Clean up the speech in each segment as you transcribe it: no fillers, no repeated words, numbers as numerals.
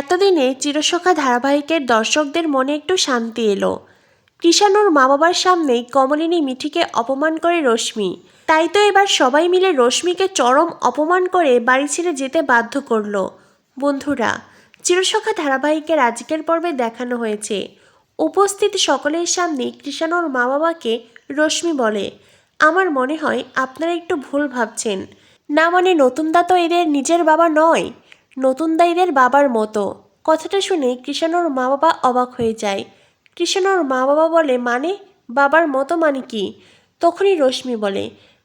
এতদিনে চিরসখা ধারাবাহিকের দর্শকদের মনে একটু শান্তি এলো। কৃষাণুর মা বাবার সামনেই কমলিনী মিঠিকে অপমান করে রশ্মি। তাই তো এবার সবাই মিলে রশ্মিকে চরম অপমান করে বাড়ি ছেড়ে যেতে বাধ্য করলো। বন্ধুরা, চিরসখা ধারাবাহিকের আজকের পর্বে দেখানো হয়েছে উপস্থিত সকলের সামনে কৃষাণুর মা বাবাকে রশ্মি বলে, আমার মনে হয় আপনারা একটু ভুল ভাবছেন। না মানে নতুনদা তো এদের নিজের বাবা নয়, নতুনদা এদের বাবার মতো। কথাটা শুনে কৃষাণুর মা বাবা অবাক হয়ে যায়। কৃষাণুর মা বাবা বলে, মানে বাবার মতো মানে কি? তখনই রশ্মি বলে,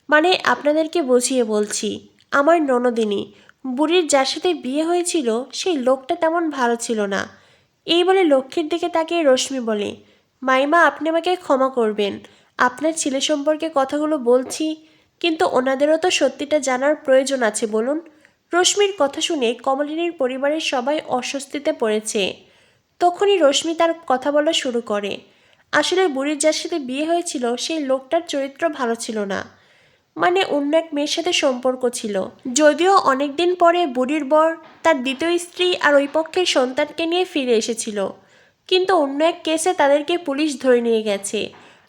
মানে আপনাদেরকে বুঝিয়ে বলছি, আমার ননদিনী বুড়ির যার সাথে বিয়ে হয়েছিল সেই লোকটা তেমন ভালো ছিল না। এই বলে লক্ষ্মীর দিকে তাকিয়ে রশ্মি বলে, মাইমা আপনি আমাকে ক্ষমা করবেন, আপনার ছেলে সম্পর্কে কথাগুলো বলছি, কিন্তু ওনাদেরও তো সত্যিটা জানার প্রয়োজন আছে বলুন। রশ্মির কথা শুনে কমলিনীর পরিবারের সবাই অস্বস্তিতে পড়েছে। তখনই রশ্মি তার কথা বলা শুরু করে, আসলে বুড়ির যার সাথে বিয়ে হয়েছিল সেই লোকটার চরিত্র ভালো ছিল না, মানে অন্য এক মেয়ের সাথে সম্পর্ক ছিল। যদিও অনেকদিন পরে বুড়ির বর তার দ্বিতীয় স্ত্রী আর ওই পক্ষের সন্তানকে নিয়ে ফিরে এসেছিল, কিন্তু অন্য এক কেসে তাদেরকে পুলিশ ধরে নিয়ে গেছে,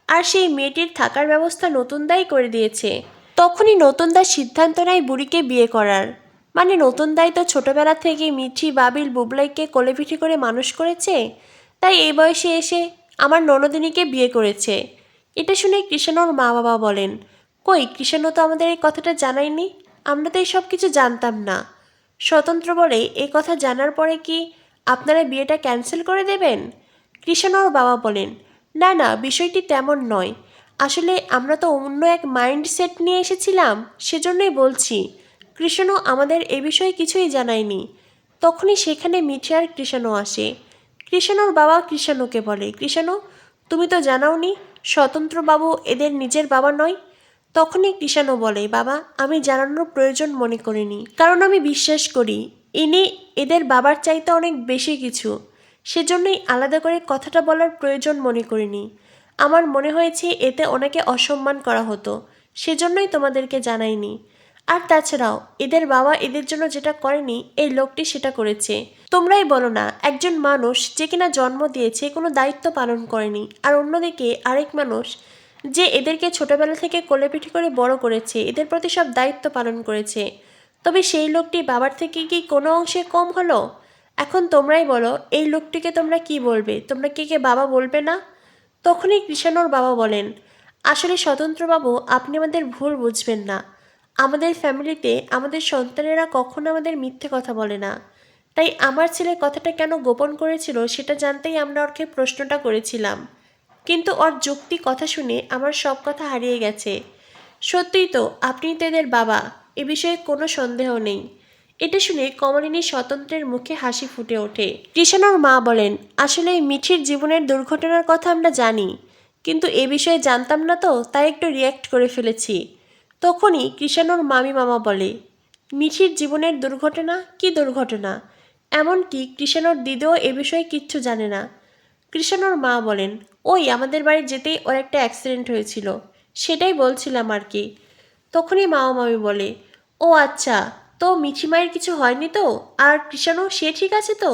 আর সেই মেয়েটির থাকার ব্যবস্থা নতুনদাই করে দিয়েছে। তখনই নতুনদার সিদ্ধান্ত নেয় বুড়িকে বিয়ে করার। মানে নতুনদাই তো ছোটবেলা থেকে মিঠি বাবিল বুবলাইকে কোলেপিঠি করে মানুষ করেছে, তাই এই বয়সে এসে আমার ননদিনীকে বিয়ে করেছে। এটা শুনে কৃষাণুর মা বাবা বলেন, কই কৃষাণু তো আমাদের এই কথাটা জানায়নি, আমরা তো এই সব কিছু জানতাম না। স্বতন্ত্র বলে, এই কথা জানার পরে কি আপনারা বিয়েটা ক্যান্সেল করে দেবেন? কৃষাণুর বাবা বলেন, না না, বিষয়টি তেমন নয়, আসলে আমরা তো অন্য এক মাইন্ডসেট নিয়ে এসেছিলাম, সেজন্যই বলছি। কৃষাণু আমাদের এ বিষয়ে কিছুই জানায়নি। তখনই সেখানে মিঠি আর কৃষাণু আসে। কৃষাণুর বাবা কৃষাণুকে বলে, কৃষাণু তুমি তো জানাওনি স্বতন্ত্রবাবু এদের নিজের বাবা নয়। তখনই কৃষাণু বলে, বাবা আমি জানানোর প্রয়োজন মনে করিনি, কারণ আমি বিশ্বাস করি ইনি এদের বাবার চাইতে অনেক বেশি কিছু, সেজন্যই আলাদা করে কথাটা বলার প্রয়োজন মনে করিনি। আমার মনে হয়েছে এতে ওনাকে অসম্মান করা হতো, সেজন্যই তোমাদেরকে জানাইনি। আর তাছাড়াও এদের বাবা এদের জন্য যেটা করেনি এই লোকটি সেটা করেছে। তোমরাই বলো না, একজন মানুষ যে কিনা জন্ম দিয়েছে কোনো দায়িত্ব পালন করেনি, আর অন্যদিকে আরেক মানুষ যে এদেরকে ছোটবেলা থেকে কোলেপিঠি করে বড় করেছে, এদের প্রতি সব দায়িত্ব পালন করেছে, তবে সেই লোকটি বাবার থেকে কি কোনো অংশে কম হলো? এখন তোমরাই বলো, এই লোকটিকে তোমরা কি বলবে? তোমরা কে কে বাবা বলবে না? তখনই কৃষাণুর বাবা বলেন, আসলে স্বতন্ত্রবাবু আপনি আমাদের ভুল বুঝবেন না, আমাদের ফ্যামিলিতে আমাদের সন্তানেরা কখনো আমাদের মিথ্যে কথা বলে না, তাই আমার ছেলে কথাটা কেন গোপন করেছিল সেটা জানতেই আমরা ওকে প্রশ্নটা করেছিলাম, কিন্তু ওর যুক্তি কথা শুনে আমার সব কথা হারিয়ে গেছে। সত্যিই তো আপনি তো এদের বাবা, এ বিষয়ে কোনো সন্দেহ নেই। এটা শুনে কমলিনী স্বতন্ত্রের মুখে হাসি ফুটে ওঠে। কৃষাণুর মা বলেন, আসলে এই মিঠির জীবনের দুর্ঘটনার কথা আমরা জানি, কিন্তু এ বিষয়ে জানতাম না তো, তাই একটু রিয়্যাক্ট করে ফেলেছি। তখনই কৃষাণুর মামি মামা বলে, মিঠির জীবনের দুর্ঘটনা? কি দুর্ঘটনা? এমনকি কৃষাণুর দিদিও এ বিষয়ে কিচ্ছু জানে না। কৃষাণুর মা বলেন, ওই আমাদের বাড়ি যেতেই ওর একটা অ্যাক্সিডেন্ট হয়েছিল, সেটাই বলছিলাম আর কি। তখনই মামা মামি বলে, ও আচ্ছা, তো মিঠি মায়ের কিছু হয়নি তো? আর কৃষাণু সে ঠিক আছে তো?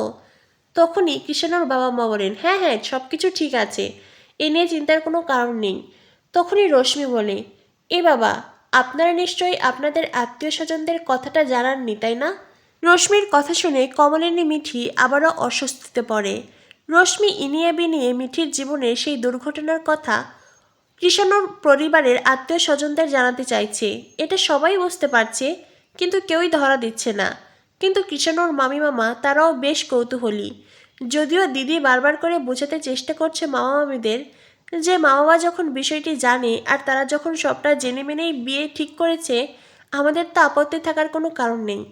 তখনই কৃষাণুর বাবা মা বলেন, হ্যাঁ হ্যাঁ সব কিছু ঠিক আছে, এ নিয়ে চিন্তার কোনো কারণ নেই। তখনই রশ্মি বলে, এ বাবা, আপনারা নিশ্চয়ই আপনাদের আত্মীয় স্বজনদের কথাটা জানাননি তাই না? রশ্মির কথা শুনে কমলিনী মিঠি আবারও অস্বস্তিতে পড়ে। রশ্মি ইনিয়ে বিনিয়ে মিঠির জীবনের সেই দুর্ঘটনার কথা কৃষাণুর পরিবারের আত্মীয় স্বজনদের জানাতে চাইছে, এটা সবাই বুঝতে পারছে, কিন্তু কেউই ধরা দিচ্ছে না। কিন্তু কৃষাণুর মামি মামা তারাও বেশ কৌতূহলী। যদিও দিদি বারবার করে বোঝাতে চেষ্টা করছে মামা মামিদের যে মা বাবা যখন বিষয়টি জানে আর তারা যখন সবটা জেনে মেনেই বিয়ে ঠিক করেছে, আমাদের তো আপত্তি থাকার কোনো কারণ নেই।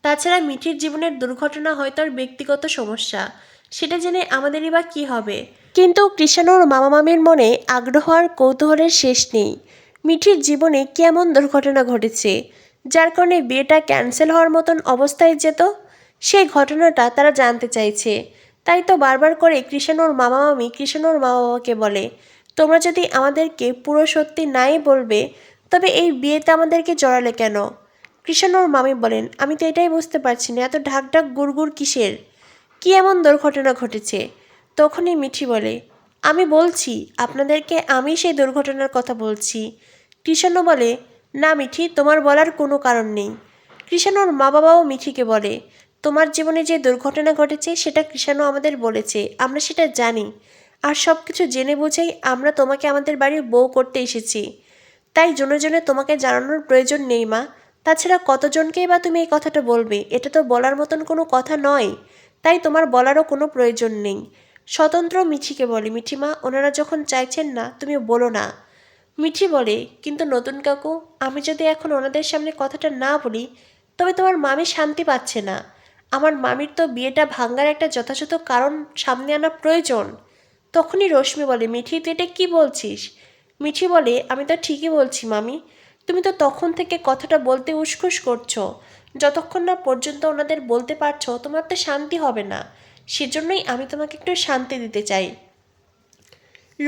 তাছাড়া মিঠির জীবনের দুর্ঘটনা হয়তো আর ব্যক্তিগত সমস্যা, সেটা জেনে আমাদেরই বা কী হবে? কিন্তু কৃষাণুর মামা মামির মনে আগ্রহ আর কৌতূহলের শেষ নেই। মিঠির জীবনে কেমন দুর্ঘটনা ঘটেছে যার কারণে বিয়েটা ক্যান্সেল হওয়ার মতন অবস্থায় যেত, সেই ঘটনাটা তারা জানতে চাইছে। তাই তো বারবার করে কৃষাণুর মামা মামি কৃষাণুর মা বাবাকে বলে, তোমরা যদি আমাদেরকে পুরো সত্যি নাই বলবে তবে এই বিয়েতে আমাদেরকে জড়ালে কেন? কৃষাণুর মামি বলেন, আমি তো এটাই বুঝতে পারছি না, এত ঢাক ঢাক গুড় কিসের? কি এমন দুর্ঘটনা ঘটেছে? তখনই মিঠি বলে, আমি বলছি আপনাদেরকে, আমি সেই দুর্ঘটনার কথা বলছি। কৃষাণু বলে, না মিঠি, তোমার বলার কোনো কারণ নেই। কৃষাণুর মা বাবাও মিঠিকে বলে, তোমার জীবনে যে দুর্ঘটনা ঘটেছে সেটা কৃষাণু আমাদের বলেছে, আমরা সেটা জানি। আর সব কিছু জেনে বুঝেই আমরা তোমাকে আমাদের বাড়ির বউ করতে এসেছি। তাই জনে জনে তোমাকে জানানোর প্রয়োজন নেই মা। তাছাড়া কতজনকেই বা তুমি এই কথাটা বলবে? এটা তো বলার মতন কোনো কথা নয়, তাই তোমার বলারও কোনো প্রয়োজন নেই। স্বতন্ত্র মিঠিকে বলে, মিঠি মা, ওনারা যখন চাইছেন না তুমি বলো না। মিঠি বলে, কিন্তু নতুন কাকু, আমি যদি এখন ওনাদের সামনে কথাটা না বলি তবে তোমার মামি শান্তি পাচ্ছে না। আমার মামির তো বিয়েটা ভাঙার একটা যথাযথ কারণ সামনে আনা প্রয়োজন। তখনই রশ্মি বলে, মিঠি তুই এটা কী বলছিস? মিঠি বলে, আমি তো ঠিকই বলছি মামি। তুমি তো তখন থেকে কথাটা বলতে উসখুস করছো। যতক্ষণ না পর্যন্ত ওনাদের বলতে পারছো তোমার তো শান্তি হবে না। সেজন্যই আমি তোমাকে একটু শান্তি দিতে চাই।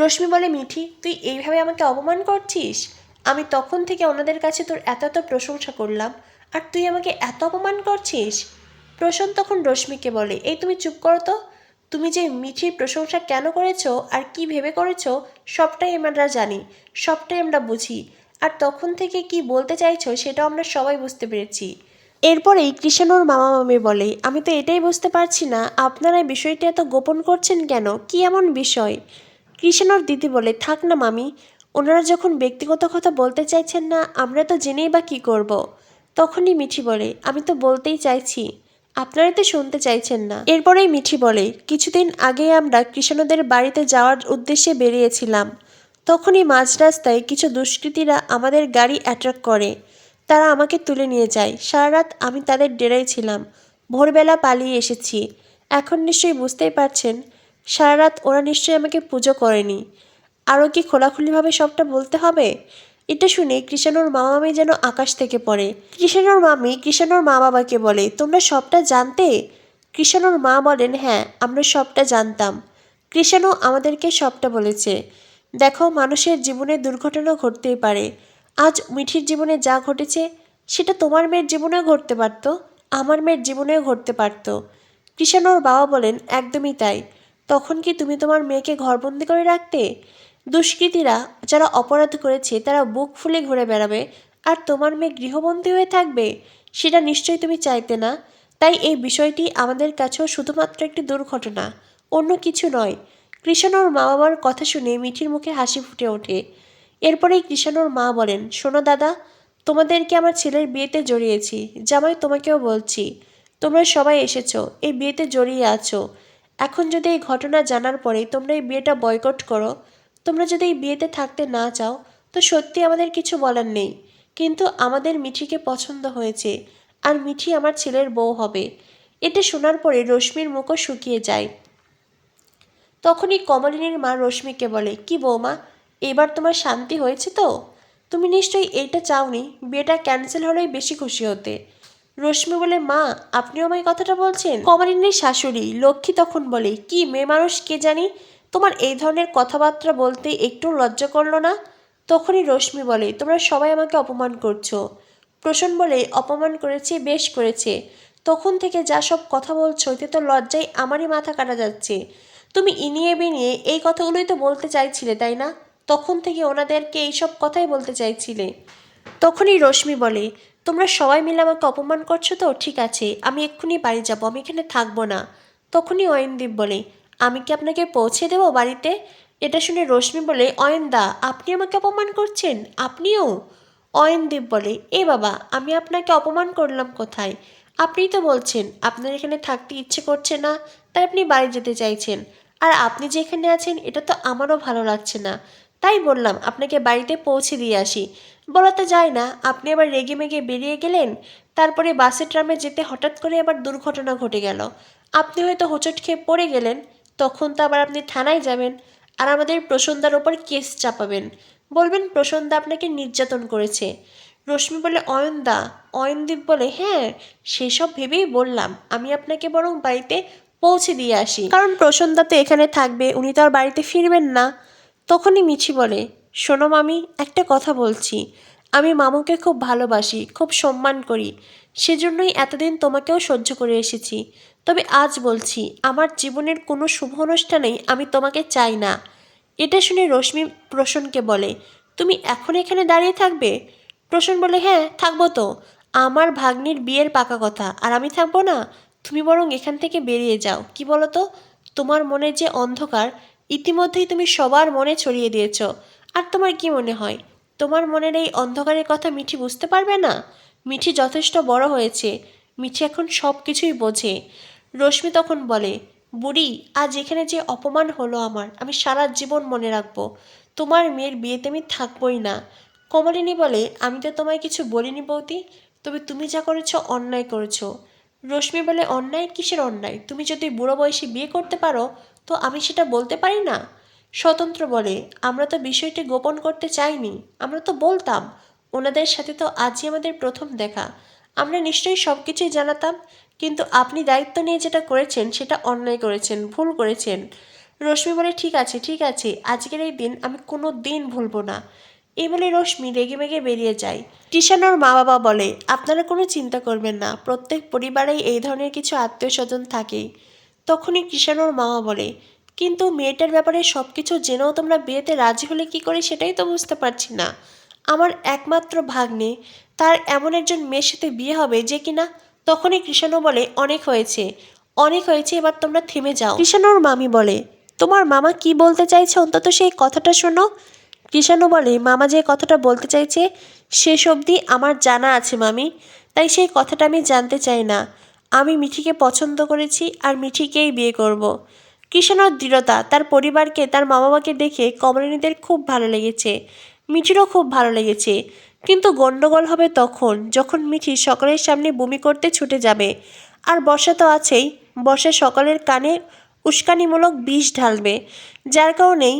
রশ্মি বলে, মিঠি তুই এইভাবে আমাকে অপমান করছিস? আমি তখন থেকে ওনাদের কাছে তোর এত এত প্রশংসা করলাম, আর তুই আমাকে এত অপমান করছিস? প্রশান্ত তখন রশ্মিকে বলে, এই তুমি চুপ করো তো। তুমি যে মিঠির প্রশংসা কেন করেছো আর কি ভেবে করেছো সবটাই আমরা জানি, সবটাই আমরা বুঝি। আর তখন থেকে কি বলতে চাইছো সেটাও আমরা সবাই বুঝতে পেরেছি। এরপরেই কৃষাণুর মামা মামি বলে, আমি তো এটাই বুঝতে পারছি না আপনারা এই বিষয়টি এত গোপন করছেন কেন, কি এমন বিষয়? কৃষাণুর দিদি বলে, থাক না মামি, ওনারা যখন ব্যক্তিগত কথা বলতে চাইছেন না আমরা তো জেনেই বা কী করব। তখনই মিঠি বলে, আমি তো বলতেই চাইছি, আপনারাই তো শুনতে চাইছেন না। এরপরেই মিঠি বলে, কিছুদিন আগে আমরা কৃষাণুদের বাড়িতে যাওয়ার উদ্দেশ্যে বেরিয়েছিলাম। তখনই মাঝ রাস্তায় কিছু দুষ্কৃতীরা আমাদের গাড়ি অ্যাট্রাক করে। তারা আমাকে তুলে নিয়ে যায়। সারা রাত আমি তাদের ডেরায় ছিলাম। ভোরবেলা পালিয়ে এসেছি। এখন নিশ্চয়ই বুঝতেই পারছেন, সারা রাত ওরা নিশ্চয়ই আমাকে পুজো করেনি। আরও কি খোলাখুলিভাবে সবটা বলতে হবে? এটা শুনে কৃষাণুর মা মামি যেন আকাশ থেকে পড়ে। কৃষাণুর মামি কৃষাণুর মা বাবাকে বলে, তোমরা সবটা জানতে? কৃষাণুর মা বলেন, হ্যাঁ আমরা সবটা জানতাম। কৃষাণু আমাদেরকে সবটা বলেছে। দেখো, মানুষের জীবনে দুর্ঘটনা ঘটতেই পারে। আজ মিঠির জীবনে যা ঘটেছে সেটা তোমার মেয়ের জীবনেও ঘটতে পারত, আমার মেয়ের জীবনেও ঘটতে পারত। কৃষাণুর বাবা বলেন, একদমই তাই। তখন কি তুমি তোমার মেয়েকে ঘরবন্দি করে রাখতে? দুষ্কৃতীরা যারা অপরাধ করেছে তারা বুক ফুলে ঘুরে বেড়াবে, আর তোমার মেয়ে গৃহবন্দী হয়ে থাকবে? সেটা নিশ্চয়ই তুমি চাইতে না। তাই এই বিষয়টি আমাদের কাছেও শুধুমাত্র একটি দুর্ঘটনা, অন্য কিছু নয়। কৃষাণুর মা বাবার কথা শুনে মিঠির মুখে হাসি ফুটে ওঠে। এরপরেই কৃষাণুর মা বলেন, শোনো দাদা, তোমাদেরকে আমার ছেলের বিয়েতে জড়িয়েছি। জামাই তোমাকেও বলছি, তোমরা সবাই এসেছো, এই বিয়েতে জড়িয়ে আছো। এখন যদি এই ঘটনা জানার পরে তোমরা এই বিয়েটা বয়কট করো, তোমরা যদি এই বিয়েতে থাকতে না চাও, তো সত্যি আমাদের কিছু বলার নেই। কিন্তু আমাদের মিঠিকে পছন্দ হয়েছে, আর মিঠি আমার ছেলের বউ হবে। এটা শোনার পরে রশ্মির মুখও শুকিয়ে যায়। তখনই কমলিনীর মা রশ্মিকে বলে, কি বৌমা, এবার তোমার শান্তি হয়েছে তো? তুমি নিশ্চয়ই এইটা চাওনি বিয়েটা ক্যান্সেল হলেই বেশি খুশি হতে। রশ্মি বলে, মা আপনিও আমায় কথাটা বলছেন? কমলিনীর শাশুড়ি লক্ষ্মী তখন বলে, কি মেয়ে মানুষ কে জানি, তোমার এই ধরনের কথাবার্তা বলতে একটু লজ্জা করলো না? তখনই রশ্মি বলে, তোমরা সবাই আমাকে অপমান করছো। প্রসন্ন বলে, অপমান করেছে, বেশ করেছে। তখন থেকে যা সব কথা বলছো এতে তো লজ্জায় আমারই মাথা কাটা যাচ্ছে। তুমি ইনিয়ে বিনিয়ে এই কথাগুলোই তো বলতে চাইছিলে, তাই না? তখন থেকে ওনাদেরকে এইসব কথাই বলতে চাইছিলে। তখনই রশ্মি বলে, তোমরা সবাই মিলে আমাকে অপমান করছো তো, ঠিক আছে, আমি এক্ষুনি বাড়ি যাব, আমি এখানে থাকবো না। তখনই অয়নদীপ বলে, আমি কি আপনাকে পৌঁছে দেবো বাড়িতে? এটা শুনে রশ্মি বলে, অয়নদা আপনি আমাকে অপমান করছেন? আপনিও? অয়নদীপ বলে, এ বাবা, আমি আপনাকে অপমান করলাম কোথায়? আপনিই তো বলছেন আপনার এখানে থাকতে ইচ্ছে করছে না, তাই আপনি বাড়ি যেতে চাইছেন। আর আপনি যে এখানে আছেন এটা তো আমারও ভালো লাগছে না, তাই বললাম আপনাকে বাড়িতে পৌঁছে দিয়ে আসি। বলা তো যায় না, আপনি আবার রেগে মেগে বেরিয়ে গেলেন। তারপরে বাসে ট্রামে যেতে হঠাৎ করে আবার দুর্ঘটনা ঘটে গেল। আপনি হয়তো হোঁচট খেয়ে পড়ে গেলেন, তখন তো আবার আপনি থানায় যাবেন, আর আমাদের প্রসন্দার ওপর কেস চাপাবেন, বলবেন প্রসন্দা আপনাকে নির্যাতন করেছে। রশ্মি বলে, অয়নদা। অয়নদীপ বলে, হ্যাঁ সেসব ভেবেই বললাম আমি আপনাকে বরং বাড়িতে পৌঁছে দিয়ে আসি, কারণ প্রসন্দা তো এখানে থাকবে, উনি তো আর বাড়িতে ফিরবেন না। তখনই মিছি বলে, শোনো মামি, একটা কথা বলছি, আমি মামুকে খুব ভালোবাসি, খুব সম্মান করি, সেজন্যই এতদিন তোমাকেও সহ্য করে এসেছি। তবে আজ বলছি, আমার জীবনের কোনো শুভ অনুষ্ঠানেই আমি তোমাকে চাই না। এটা শুনে রশ্মি প্রসূনকে বলে, তুমি এখন এখানে দাঁড়িয়ে থাকবে? প্রসূন বলে, হ্যাঁ থাকবো তো। আমার ভাগ্নির বিয়ের পাকা কথা, আর আমি থাকবো না? তুমি বরং এখান থেকে বেরিয়ে যাও। কি বলো তো, তোমার মনে যে অন্ধকার ইতিমধ্যেই তুমি সবার মনে ছড়িয়ে দিয়েছ। আর তোমার কি মনে হয় তোমার মনের এই অন্ধকারের কথা মিঠি বুঝতে পারবে না? মিঠি যথেষ্ট বড় হয়েছে, মিঠি এখন সব কিছুই বোঝে। রশ্মি তখন বলে, বুড়ি, আজ এখানে যে অপমান হলো আমার, আমি সারা জীবন মনে রাখবো। তোমার মেয়ের বিয়েতে আমি থাকবই না। কমলিনী বলে, আমি তো তোমায় কিছু বলিনি বৌদি, তবে তুমি যা করেছো অন্যায় করেছো। রশ্মি বলে, অন্যায়? কিসের অন্যায়? তুমি যদি বুড়ো বয়সে বিয়ে করতে পারো তো আমি সেটা বলতে পারি না? স্বতন্ত্র বলে, আমরা তো বিষয়টি গোপন করতে চাইনি, আমরা তো বলতাম। ওনাদের সাথে তো আজই আমাদের প্রথম দেখা, আমরা নিশ্চয়ই সব কিছুই জানাতাম। কিন্তু আপনি দায়িত্ব নিয়ে যেটা করেছেন সেটা অন্যায় করেছেন, ভুল করেছেন। রশ্মি বলে, ঠিক আছে ঠিক আছে, আজকের এই দিন আমি কোনো দিন ভুলবো না। এই বলে রশ্মি রেগে মেগে বেরিয়ে যায়। কৃষাণর মা বাবা বলে, আপনারা কোনো চিন্তা করবেন না, প্রত্যেক পরিবারেই এই ধরনের কিছু আত্মীয় স্বজন থাকেই। তখনই কৃষাণর মামা বলে, কিন্তু মেয়েটার ব্যাপারে সব কিছু জেনেও তোমরা বিয়েতে রাজি হলে কি করে সেটাই তো বুঝতে পারছি না। আমার একমাত্র ভাগ্নে, তার এমন একজন মেয়ের সাথে বিয়ে হবে যে কিনা। তখনই কৃষাণু বলে, অনেক হয়েছে অনেক হয়েছে, এবার তোমরা থেমে যাও। কৃষাণুর মামি বলে, তোমার মামা কি বলতে চাইছে অন্তত সেই কথাটা শোনো। কৃষাণু বলে, মামা যে কথাটা বলতে চাইছে শেষ অবধি আমার জানা আছে মামি, তাই সেই কথাটা আমি জানতে চাই না। আমি মিঠিকে পছন্দ করেছি আর মিঠিকেই বিয়ে করব। কৃষাণুর দৃঢ়তা, তার পরিবারকে, তার মা বাবাকে দেখে কমলিনীদের খুব ভালো লেগেছে, মিঠিরও খুব ভালো লেগেছে। কিন্তু গণ্ডগোল হবে তখন যখন মিঠি সকলের সামনে বমি করতে ছুটে যাবে। আর বর্ষা তো আছেই, বর্ষা সকলের কানে উস্কানিমূলক বিষ ঢালবে, যার কারণেই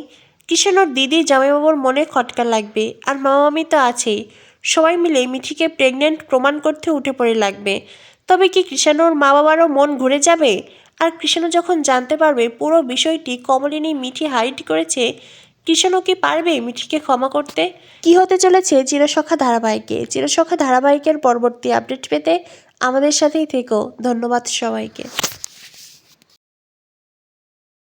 কৃষাণুর দিদি জামাইবাবুর মনে খটকা লাগবে। আর মামামি তো আছেই, সবাই মিলে মিঠিকে প্রেগনেন্ট প্রমাণ করতে উঠে পড়ে লাগবে। তবে কি কৃষাণুর মা বাবারও মন ঘুরে যাবে? আর কৃষাণু যখন জানতে পারবে পুরো বিষয়টি কমলিনী মিঠি হাইড করেছে, কৃষাণু কি পারবে মিঠিকে ক্ষমা করতে? কি হতে চলেছে চিরসখা ধারাবাহিকে? চিরসখা ধারাবাহিকের পরবর্তী আপডেট পেতে আমাদের সাথেই থেকো। ধন্যবাদ সবাইকে।